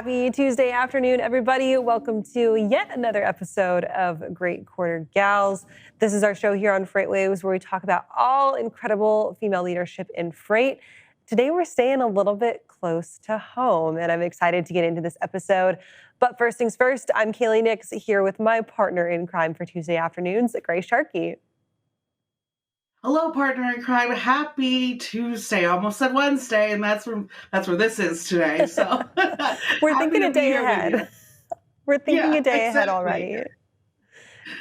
Happy Tuesday afternoon, everybody. Welcome to yet another episode of Great Quarter Gals. This is our show here on FreightWaves where we talk about all incredible female leadership in freight. Today, we're staying a little bit close to home, and I'm excited to get into this episode. But first things first, I'm Kaylee Nix here with my partner in crime for Tuesday afternoons, Grace Sharkey. Hello, partner in crime. Happy Tuesday. I almost said Wednesday, and that's where this is today. So we're thinking a day ahead. We're thinking a day ahead already.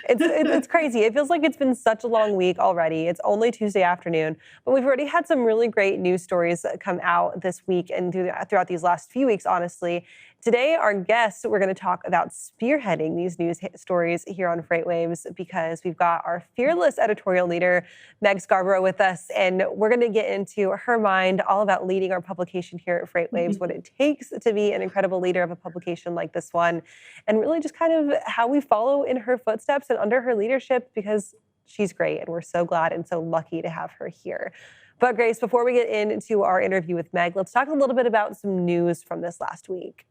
It's crazy. It feels like it's been such a long week already. It's only Tuesday afternoon, but we've already had some really great news stories come out this week and throughout these last few weeks, honestly. Today, our guest, we're going to talk about spearheading these news stories here on FreightWaves because we've got our fearless editorial leader, Meg Scarbrough, with us, and we're going to get into her mind all about leading our publication here at FreightWaves, what it takes to be an incredible leader of a publication like this one, and really just kind of how we follow in her footsteps and under her leadership because she's great, and we're so glad and so lucky to have her here. But Grace, before we get into our interview with Meg, let's talk a little bit about some news from this last week.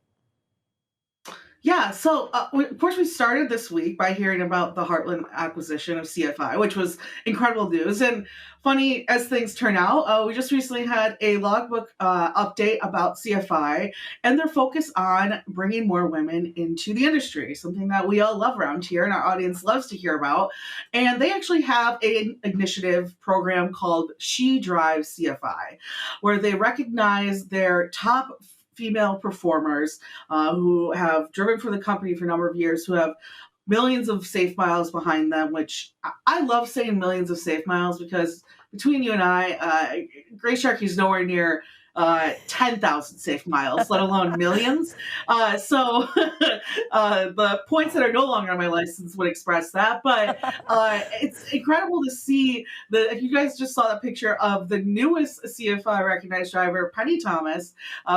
Yeah, so of course we started this week by hearing about the Heartland acquisition of CFI, which was incredible news. And funny as things turn out, we just recently had a logbook update about CFI and their focus on bringing more women into the industry, something that we all love around here and our audience loves to hear about. And they actually have an initiative program called She Drives CFI, where they recognize their top female performers who have driven for the company for a number of years, who have millions of safe miles behind them, which I love saying millions of safe miles because between you and I, Grace Sharkey is nowhere near 10,000 safe miles, let alone millions. So the points that are no longer on my license would express that. But it's incredible to see if you guys just saw that picture of the newest CFI recognized driver, Penny Thomas.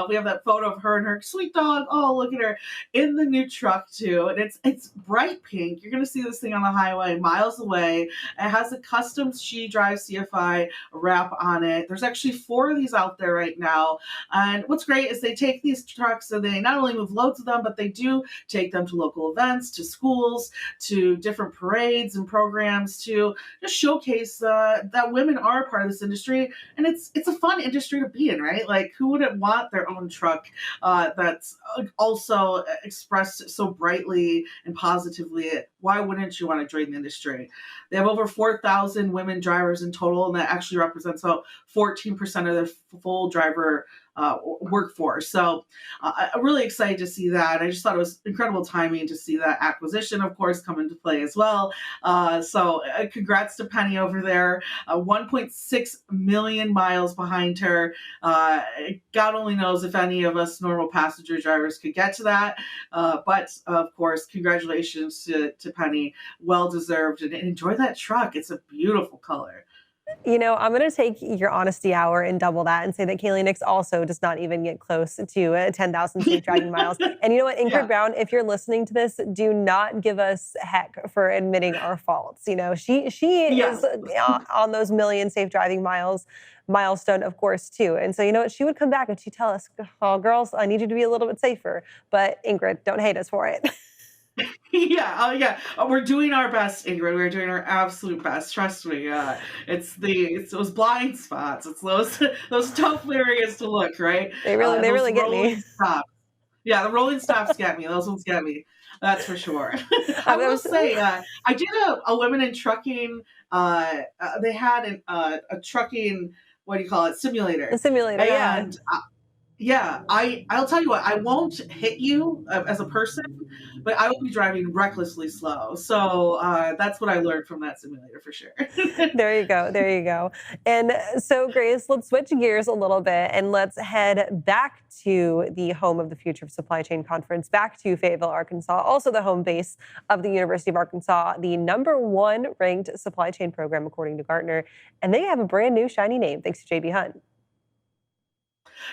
We have that photo of her and her sweet dog. Oh, look at her in the new truck too. And it's bright pink. You're going to see this thing on the highway miles away. It has a custom She Drives CFI wrap on it. There's actually 4 of these out there right now. And what's great is they take these trucks and they not only move loads of them, but they do take them to local events, to schools, to different parades and programs to just showcase that women are a part of this industry. And it's a fun industry to be in, right? Like, who wouldn't want their own truck that's also expressed so brightly and positively? Why wouldn't you want to join the industry? They have over 4,000 women drivers in total, and that actually represents about 14% of their full driver workforce. So I'm really excited to see that. I just thought it was incredible timing to see that acquisition, of course, come into play as well. So congrats to Penny over there. 1.6 million miles behind her. God only knows if any of us normal passenger drivers could get to that. But of course, congratulations to Penny. Well deserved, and enjoy that truck. It's a beautiful color. You know, I'm going to take your honesty hour and double that and say that Kaylee Nix also does not even get close to 10,000 safe driving miles. And you know what, Ingrid Brown, if you're listening to this, do not give us heck for admitting our faults. You know, she is on those million safe driving miles milestone, of course, too. And so, you know what, she would come back and she'd tell us, oh, girls, I need you to be a little bit safer. But Ingrid, don't hate us for it. We're doing our best, Ingrid. We're doing our absolute best. Trust me. It's those blind spots. It's those tough areas to look, right? They really get me. Stops. Yeah, the rolling stops get me. Those ones get me. That's for sure. I will say, I did a women in trucking. They had a trucking, what do you call it, simulator. A simulator, and, I'll tell you what, I won't hit you as a person, but I will be driving recklessly slow. So that's what I learned from that simulator for sure. There you go. And so, Grace, let's switch gears a little bit and let's head back to the home of the Future of Supply Chain Conference, back to Fayetteville, Arkansas, also the home base of the University of Arkansas, the #1 ranked supply chain program, according to Gartner. And they have a brand new shiny name, thanks to JB Hunt.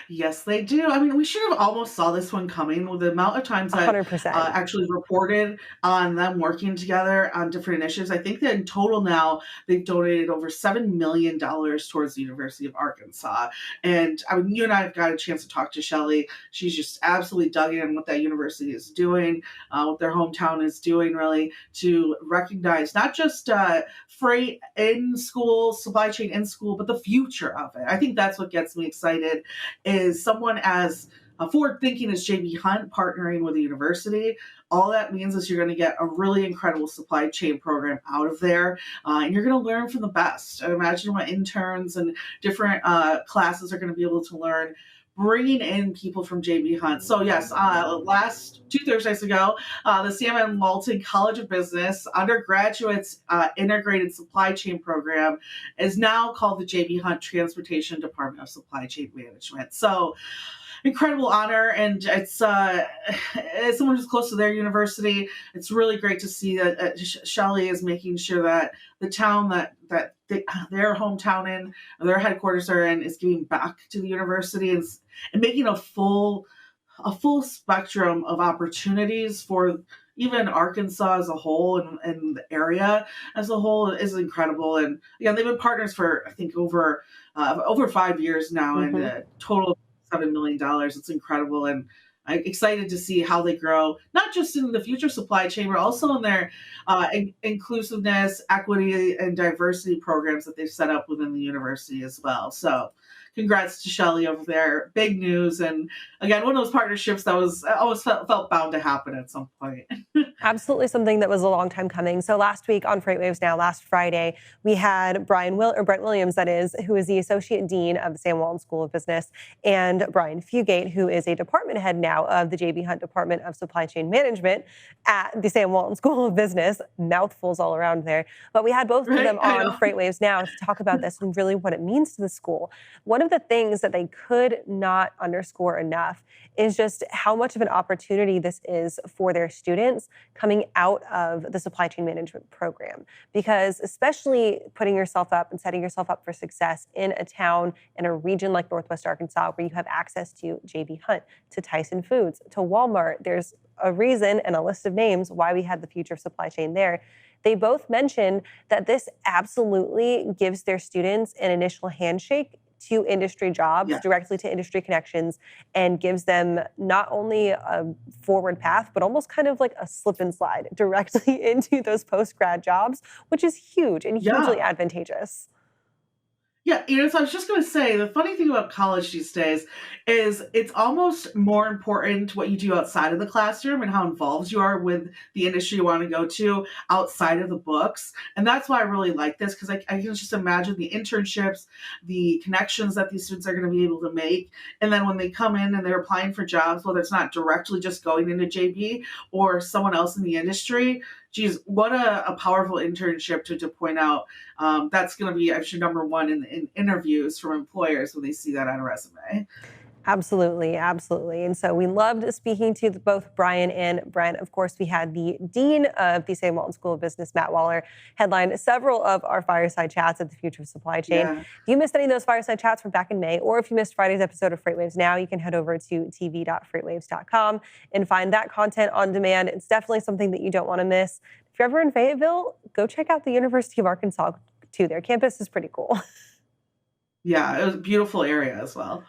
Yes, they do. I mean, we should have almost saw this one coming with the amount of times that 100%. actually reported on them working together on different initiatives. I think that in total now they've donated over $7 million towards the University of Arkansas. And I mean, you and I have got a chance to talk to Shelly. She's just absolutely dug in what that university is doing, what their hometown is doing, really, to recognize not just freight in school, supply chain in school, but the future of it. I think that's what gets me excited is someone as forward thinking as JB Hunt partnering with a university. All that means is you're going to get a really incredible supply chain program out of there, and you're going to learn from the best. I imagine what interns and different classes are going to be able to learn, bringing in people from JB Hunt. So yes, last 2 Thursdays ago, the CMN Walton College of Business undergraduates integrated supply chain program is now called the JB Hunt Transportation Department of Supply Chain Management. So incredible honor, and it's as someone who's close to their university, it's really great to see that Shelly is making sure that the town that their hometown in, their headquarters are in, is giving back to the university and making a full spectrum of opportunities for even Arkansas as a whole and the area as a whole is incredible. And again, they've been partners for I think over 5 years now, and a total of $7 million. It's incredible, and I'm excited to see how they grow, not just in the future supply chain, but also in their inclusiveness, equity, and diversity programs that they've set up within the university as well. So congrats to Shelly over there. Big news. And again, one of those partnerships that was always felt bound to happen at some point. Absolutely something that was a long time coming. So last week on FreightWaves Now, last Friday, we had Brent Williams, that is, who is the Associate Dean of the Sam Walton School of Business, and Brian Fugate, who is a department head now of the JB Hunt Department of Supply Chain Management at the Sam Walton School of Business. Mouthfuls all around there. But we had both of them on FreightWaves Now to talk about this and really what it means to the school. One of the things that they could not underscore enough is just how much of an opportunity this is for their students coming out of the supply chain management program. Because especially putting yourself up and setting yourself up for success in a town, in a region like Northwest Arkansas, where you have access to JB Hunt, to Tyson Foods, to Walmart, there's a reason and a list of names why we had the future of supply chain there. They both mentioned that this absolutely gives their students an initial handshake to industry jobs, directly to industry connections, and gives them not only a forward path, but almost kind of like a slip and slide directly into those post-grad jobs, which is huge and hugely advantageous. Yeah, so I was just going to say, the funny thing about college these days is it's almost more important what you do outside of the classroom and how involved you are with the industry you want to go to outside of the books. And that's why I really like this, because I can just imagine the internships, the connections that these students are going to be able to make. And then when they come in and they're applying for jobs, whether it's not directly just going into JB or someone else in the industry, geez, what a powerful internship to point out. That's going to be, I'm sure, number one in interviews from employers when they see that on a resume. Absolutely, absolutely. And so we loved speaking to both Brian and Brent. Of course, we had the Dean of the Sam Walton School of Business, Matt Waller, headline several of our fireside chats at the Future of Supply Chain. If you missed any of those fireside chats from back in May, or if you missed Friday's episode of FreightWaves Now, you can head over to tv.freightwaves.com and find that content on demand. It's definitely something that you don't want to miss. If you're ever in Fayetteville, go check out the University of Arkansas too. Their campus is pretty cool. Yeah, it was a beautiful area as well.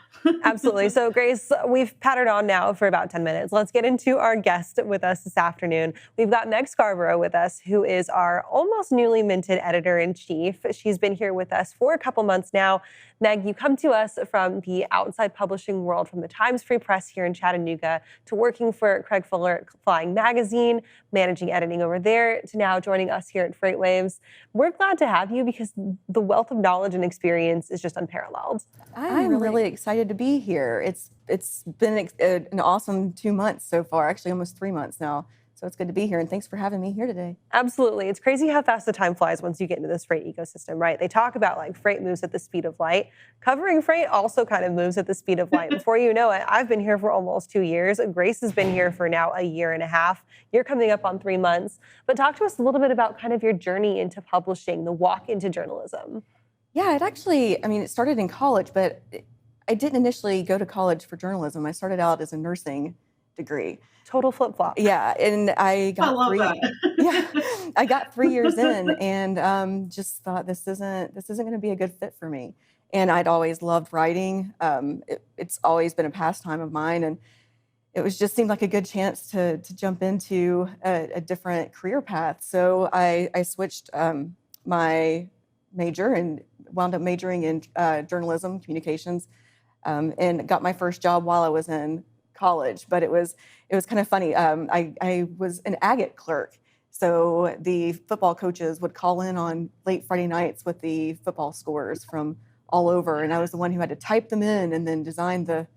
Absolutely. So, Grace, we've pattered on now for about 10 minutes. Let's get into our guest with us this afternoon. We've got Meg Scarbrough with us, who is our almost newly minted editor-in-chief. She's been here with us for a couple months now. Meg, you come to us from the outside publishing world, from the Times Free Press here in Chattanooga, to working for Craig Fuller Flying Magazine, managing editing over there, to now joining us here at FreightWaves. We're glad to have you because the wealth of knowledge and experience is just unparalleled. I'm really excited to be here. It's been an awesome 2 months so far, actually almost 3 months now. So it's good to be here, and thanks for having me here today. Absolutely. It's crazy how fast the time flies once you get into this freight ecosystem, right? They talk about like freight moves at the speed of light. Covering freight also kind of moves at the speed of light. Before you know it, I've been here for almost 2 years. Grace has been here for now 1.5 years. You're coming up on 3 months. But talk to us a little bit about kind of your journey into publishing, the walk into journalism. Yeah, it started in college, but I didn't initially go to college for journalism. I started out as a nursing degree. Total flip-flop. Yeah, and I got love that. Yeah, I got 3 years in, and just thought this isn't going to be a good fit for me. And I'd always loved writing. It's always been a pastime of mine, and it was just seemed like a good chance to jump into a different career path. So I switched my major and wound up majoring in journalism communications, and got my first job while I was in college. But it was kind of funny. I was an agate clerk. So the football coaches would call in on late Friday nights with the football scores from all over, and I was the one who had to type them in and then design the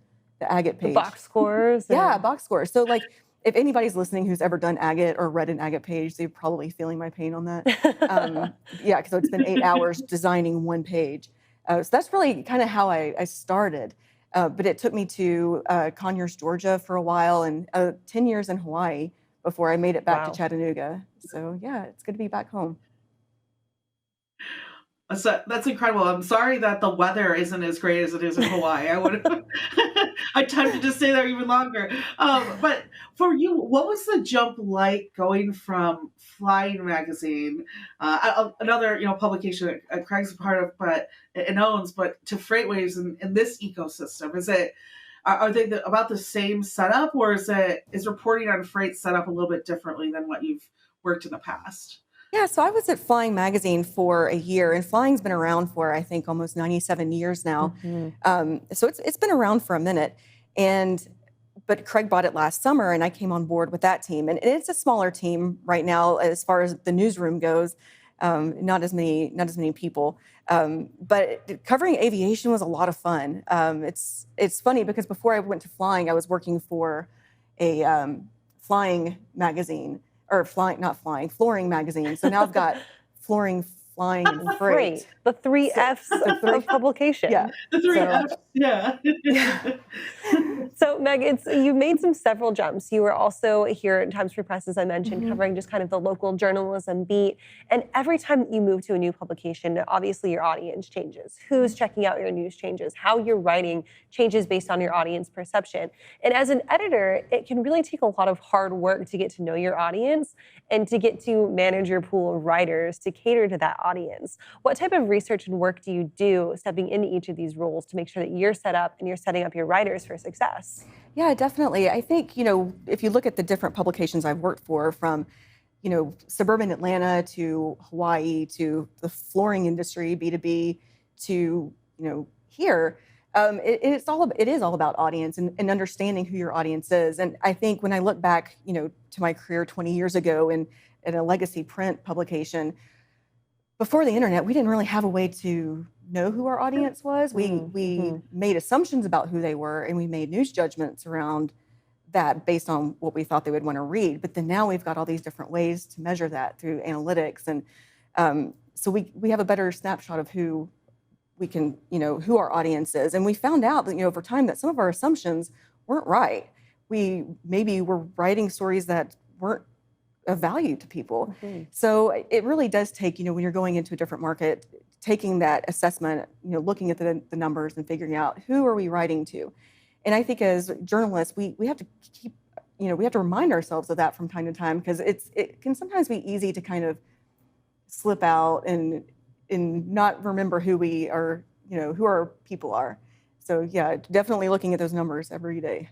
agate page. The box scores. Yeah, box scores. So like, if anybody's listening who's ever done agate or read an agate page, they're probably feeling my pain on that. Yeah, because it's been 8 hours designing one page. So that's really kind of how I started. But it took me to Conyers, Georgia for a while, and 10 years in Hawaii before I made it back to Chattanooga. So yeah, it's good to be back home. So that's incredible. I'm sorry that the weather isn't as great as it is in Hawaii. I would have, I tempted to stay there even longer. But for you, what was the jump like going from Flying Magazine, another publication that Craig's a part of, but and owns, but to FreightWaves in this ecosystem? Are they about the same setup, or is reporting on freight set up a little bit differently than what you've worked in the past? Yeah, so I was at Flying Magazine for a year, and Flying's been around for, I think, almost 97 years now. So it's been around for a minute. But Craig bought it last summer, and I came on board with that team. And it's a smaller team right now as far as the newsroom goes. Not as many people. But covering aviation was a lot of fun. It's funny because before I went to Flying, I was working for a flying magazine. Or flooring magazine. So now I've got flooring, flying, and freight. The three F's of publication. Yeah. The three F's, yeah. So Meg, you made several jumps. You were also here at Times Free Press, as I mentioned, covering just kind of the local journalism beat. And every time you move to a new publication, obviously your audience changes. Who's checking out your news changes. How you're writing changes based on your audience perception. And as an editor, it can really take a lot of hard work to get to know your audience and to get to manage your pool of writers to cater to that audience. What type of research and work do you do stepping into each of these roles to make sure that you're set up and you're setting up your writers for success? Yeah, definitely. I think, if you look at the different publications I've worked for, from, suburban Atlanta to Hawaii to the flooring industry, B2B, to, here, it is all about audience and understanding who your audience is. And I think when I look back, to my career 20 years ago in a legacy print publication, before the internet, we didn't really have a way to know who our audience was. We made assumptions about who they were, and we made news judgments around that based on what we thought they would want to read. But then now we've got all these different ways to measure that through analytics. And so we have a better snapshot of who we can, who our audience is. And we found out that, over time, that some of our assumptions weren't right. We maybe were writing stories that weren't of value to people. So it really does take, when you're going into a different market, taking that assessment, looking at the numbers and figuring out who are we writing to. And I think as journalists, we have to keep, we have to remind ourselves of that from time to time, because it can sometimes be easy to kind of slip out and not remember who we are, who our people are. So yeah, definitely looking at those numbers every day.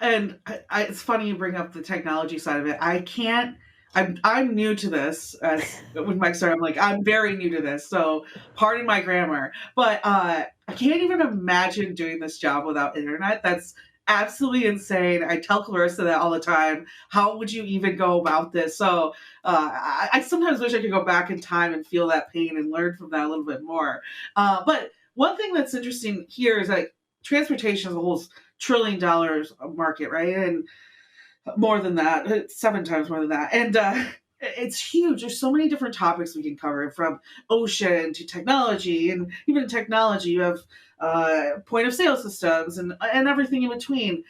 And it's funny you bring up the technology side of it. I'm new to this. With Mike started, I'm very new to this, so pardon my grammar. But I can't even imagine doing this job without internet. That's absolutely insane. I tell Clarissa that all the time. How would you even go about this? So I sometimes wish I could go back in time and feel that pain and learn from that a little bit more. But one thing that's interesting here is transportation as a whole is $1 trillion market, right? And more than that, 7 times more than that. And it's huge. There's so many different topics we can cover, from ocean to technology. And even in technology, you have point of sale systems and everything in between.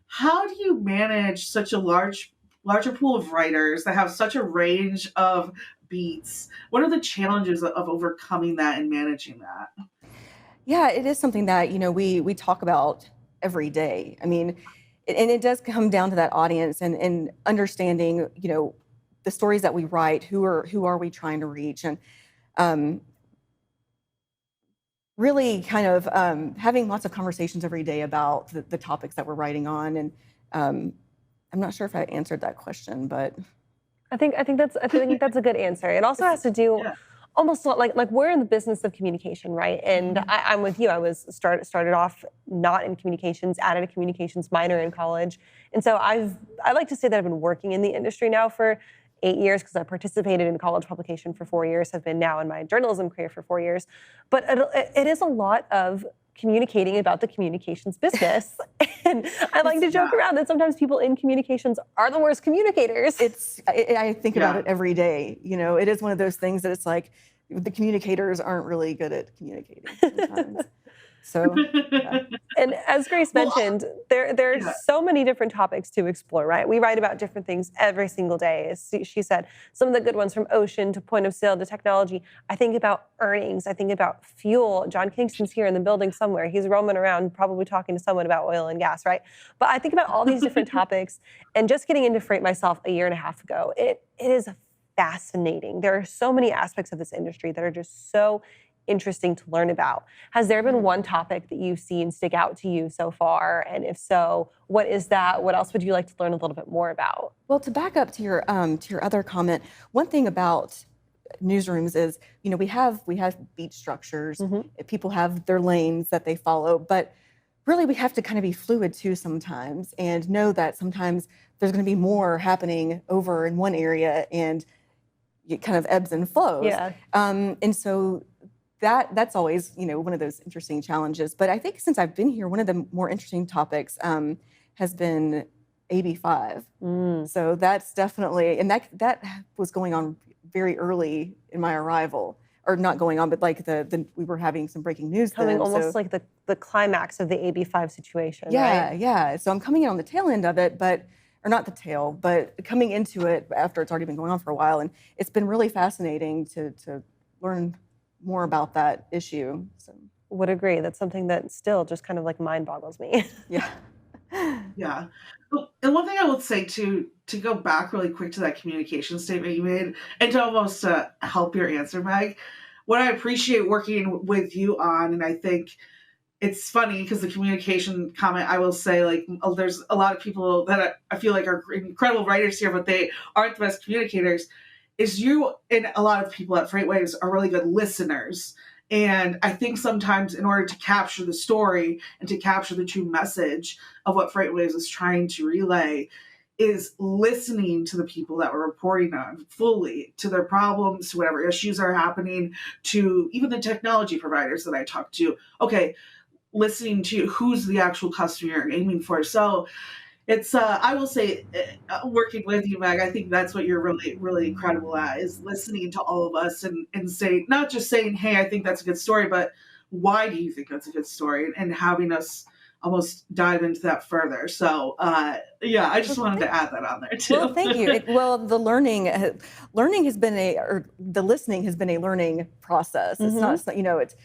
How do you manage such a larger pool of writers that have such a range of beats? What are the challenges of overcoming that and managing that? Yeah, it is something that, we talk about every day. I mean, and it does come down to that audience and understanding, the stories that we write, who are we trying to reach, and um, really kind of having lots of conversations every day about the topics that we're writing on. And I'm not sure if I answered that question, but I think that's a good answer. It also has to do Yeah. almost like we're in the business of communication, right? And I'm with you. I was started off not in communications, added a communications minor in college, and so I like to say that I've been working in the industry now for 8 years because I participated in college publication for 4 years. Have been now in my journalism career for 4 years, but it is a lot of communicating about the communications business. And I like to joke around that sometimes people in communications are the worst communicators. I think about it every day. It is one of those things that it's like the communicators aren't really good at communicating sometimes. So, yeah. And as Grace mentioned, there are so many different topics to explore, right? We write about different things every single day. As she said, some of the good ones from ocean to point of sale to technology. I think about earnings. I think about fuel. John Kingston's here in the building somewhere. He's roaming around probably talking to someone about oil and gas, right? But I think about all these different topics. And just getting into freight myself a year and a half ago, it is fascinating. There are so many aspects of this industry that are just so interesting to learn about. Has there been one topic that you've seen stick out to you so far? And if so, what is that? What else would you like to learn a little bit more about? Well, to back up to your other comment, one thing about newsrooms is, we have beat structures. People have their lanes that they follow, but really we have to kind of be fluid too sometimes and know that sometimes there's going to be more happening over in one area and it kind of ebbs and flows. Yeah. And so that's always, one of those interesting challenges. But I think since I've been here, one of the more interesting topics has been AB5. So that's definitely, and that was going on very early in my arrival, or not going on, but like we were having some breaking news Coming then, almost like the climax of the AB5 situation, yeah, right? Yeah. So I'm coming in on the tail end of it, or not the tail, but coming into it after it's already been going on for a while. And it's been really fascinating to learn more about that issue. So. Would agree. That's something that still just kind of like mind boggles me. Yeah. Yeah. And one thing I would say to go back really quick to that communication statement you made and to almost help your answer, Meg, what I appreciate working with you on, and I think it's funny because the communication comment, I will say, like, there's a lot of people that I feel like are incredible writers here, but they aren't the best communicators, is you and a lot of people at FreightWaves are really good listeners. And I think sometimes in order to capture the story and to capture the true message of what FreightWaves is trying to relay is listening to the people that we're reporting on fully, to their problems, to whatever issues are happening, to even the technology providers that I talk to. Okay, listening to who's the actual customer you're aiming for. So it's, I will say, working with you, Meg, I think that's what you're really, really incredible at, is listening to all of us and say, not just saying, hey, I think that's a good story, but why do you think that's a good story? And having us almost dive into that further. So, yeah, I just wanted to add that on there too. Well, thank you. The learning has been or the listening has been a learning process. It's not, it's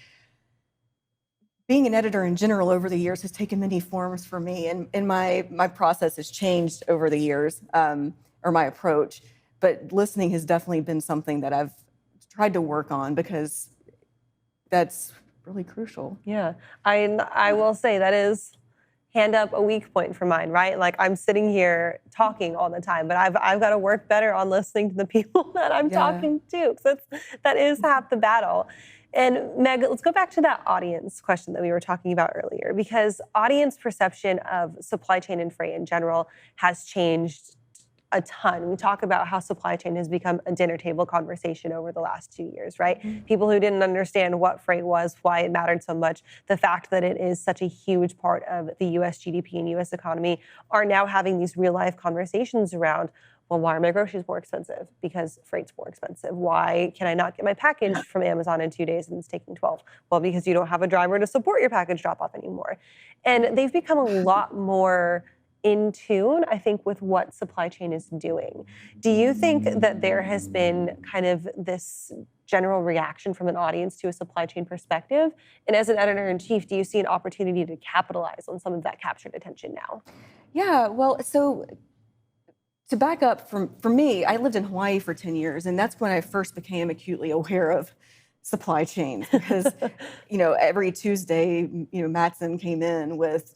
being an editor in general over the years has taken many forms for me, and my process has changed over the years, or my approach. But listening has definitely been something that I've tried to work on because that's really crucial. Yeah, I will say that is hand up a weak point for mine, right? Like I'm sitting here talking all the time, but I've got to work better on listening to the people that I'm talking to, because that is half the battle. And Meg, let's go back to that audience question that we were talking about earlier, because audience perception of supply chain and freight in general has changed a ton. We talk about how supply chain has become a dinner table conversation over the last 2 years, right? Mm-hmm. People who didn't understand what freight was, why it mattered so much, the fact that it is such a huge part of the US GDP and US economy are now having these real life conversations around, well, why are my groceries more expensive? Because freight's more expensive. Why can I not get my package from Amazon in 2 days and it's taking 12? Well, because you don't have a driver to support your package drop-off anymore. And they've become a lot more in tune, I think, with what supply chain is doing. Do you think that there has been kind of this general reaction from an audience to a supply chain perspective? And as an editor-in-chief, do you see an opportunity to capitalize on some of that captured attention now? Yeah, well, so to back up, for me, I lived in Hawaii for 10 years, and that's when I first became acutely aware of supply chains because, every Tuesday, Matson came in with,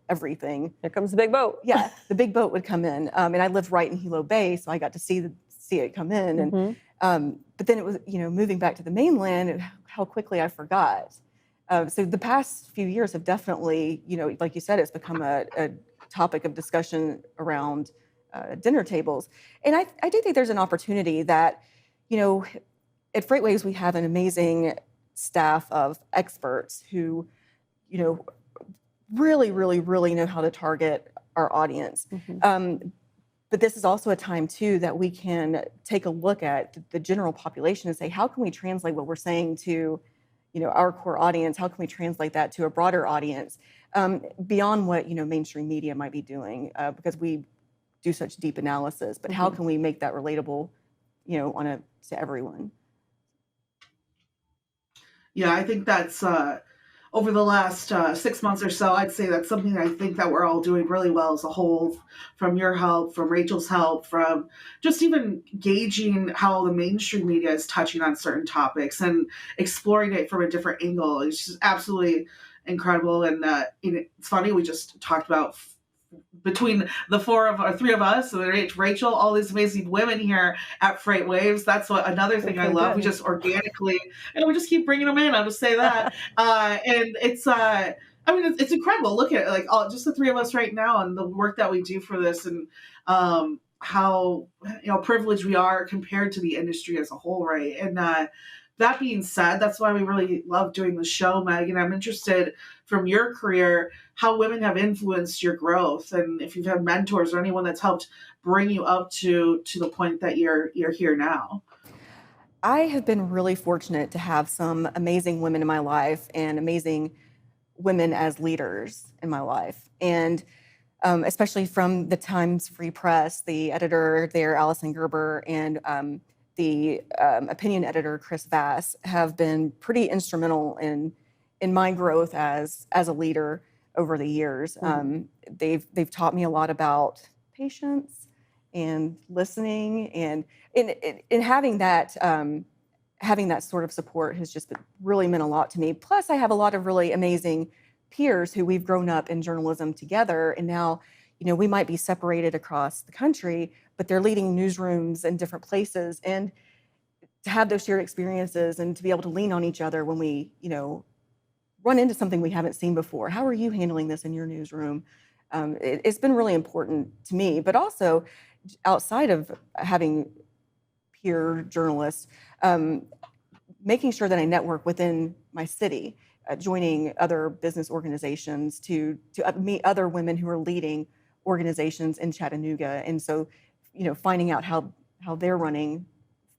everything. Here comes the big boat. Yeah, the big boat would come in. And I lived right in Hilo Bay, so I got to see it come in. And but then it was, moving back to the mainland, how quickly I forgot. So the past few years have definitely, like you said, it's become a topic of discussion around dinner tables. And I do think there's an opportunity that, at FreightWaves, we have an amazing staff of experts who, really, really, really know how to target our audience. But this is also a time, too, that we can take a look at the general population and say, how can we translate what we're saying to, our core audience? How can we translate that to a broader audience beyond what, mainstream media might be doing? Because we do such deep analysis, but how can we make that relatable, to everyone? Yeah, I think that's over the last 6 months or so, I'd say that's something I think that we're all doing really well as a whole, from your help, from Rachel's help, from just even gauging how the mainstream media is touching on certain topics and exploring it from a different angle. It's just absolutely incredible. And it's funny, we just talked about between the three of us, so Rachel, all these amazing women here at FreightWaves. That's another thing I love. We just organically, and we just keep bringing them in. I'll just say that. And it's, it's incredible. Look at it, like just the three of us right now and the work that we do for this, and how privileged we are compared to the industry as a whole, right? And that being said, that's why we really love doing the show, Meg. And I'm interested from your career how women have influenced your growth, and if you've had mentors or anyone that's helped bring you up to the point that you're here now. I have been really fortunate to have some amazing women in my life and amazing women as leaders in my life. And especially from the Times Free Press, the editor there, Allison Gerber, and the opinion editor, Chris Vass, have been pretty instrumental in my growth as a leader over the years. They've taught me a lot about patience and listening, and in having that sort of support has just really meant a lot to me. Plus, I have a lot of really amazing peers who we've grown up in journalism together, and now, we might be separated across the country, but they're leading newsrooms in different places, and to have those shared experiences and to be able to lean on each other when we, run into something we haven't seen before. How are you handling this in your newsroom? It's been really important to me, but also outside of having peer journalists, making sure that I network within my city, joining other business organizations to meet other women who are leading organizations in Chattanooga. And so, finding out how they're running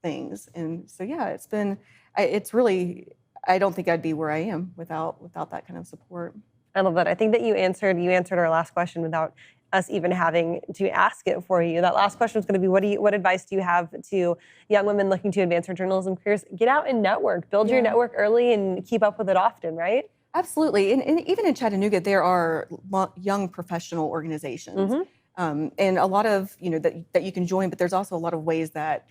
things. And so, yeah, it's really, I don't think I'd be where I am without that kind of support. I love that. I think that you answered our last question without us even having to ask it for you. That last question was going to be, what advice do you have to young women looking to advance their journalism careers? Get out and network, build your network early, and keep up with it often, right? Absolutely. And even in Chattanooga, there are young professional organizations, and a lot of, that you can join, but there's also a lot of ways that,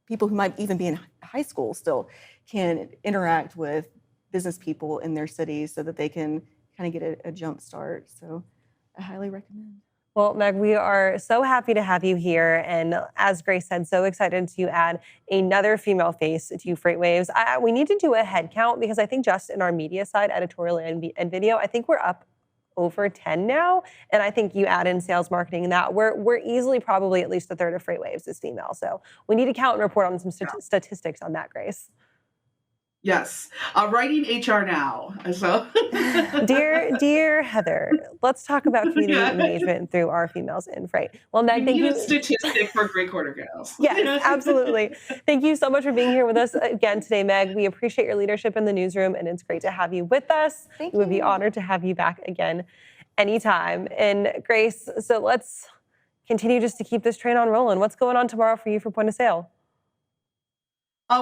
people who might even be in high school still can interact with business people in their cities so that they can kind of get a jump start. So I highly recommend. Well, Meg, we are so happy to have you here. And as Grace said, so excited to add another female face to FreightWaves. We need to do a head count because I think just in our media side, editorial and video, I think we're up over 10 now. And I think you add in sales, marketing, and that we're easily probably at least a third of FreightWaves is female. So we need to count and report on some statistics on that, Grace. Yes, writing HR now. So, dear Heather, let's talk about community engagement through our females in Freight. Well, Meg, thank you. A statistic for Great Quarter Gals. Yes, absolutely. Thank you so much for being here with us again today, Meg. We appreciate your leadership in the newsroom, and it's great to have you with us. Thank we would be you. honored to have you back again. Anytime. And Grace, so let's continue just to keep this train on rolling. What's going on tomorrow for you for Point of Sale?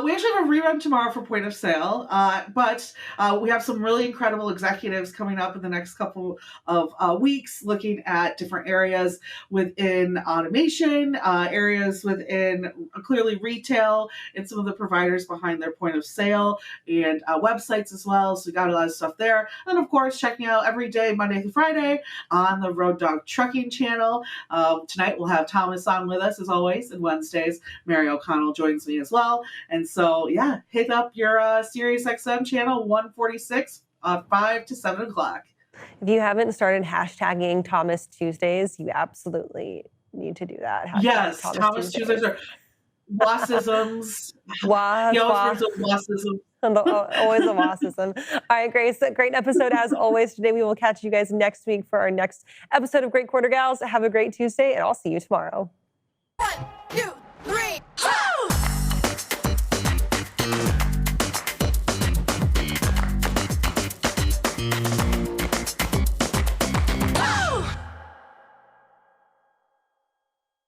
We actually have a rerun tomorrow for Point of Sale, but we have some really incredible executives coming up in the next couple of weeks looking at different areas within automation, areas within clearly retail, and some of the providers behind their Point of Sale and websites as well. So we got a lot of stuff there. And of course, checking out every day, Monday through Friday, on the Road Dog Trucking channel. Tonight we'll have Thomas on with us as always, and Wednesdays, Mary O'Connell joins me as well. And so, yeah, hit up your Sirius XM channel 146, 5 to 7 o'clock. If you haven't started hashtagging Thomas Tuesdays, you absolutely need to do that. Yes, Thomas Tuesdays are wassisms. Always a wassism. All right, Grace, great episode as always today. We will catch you guys next week for our next episode of Great Quarter Gals. Have a great Tuesday, and I'll see you tomorrow.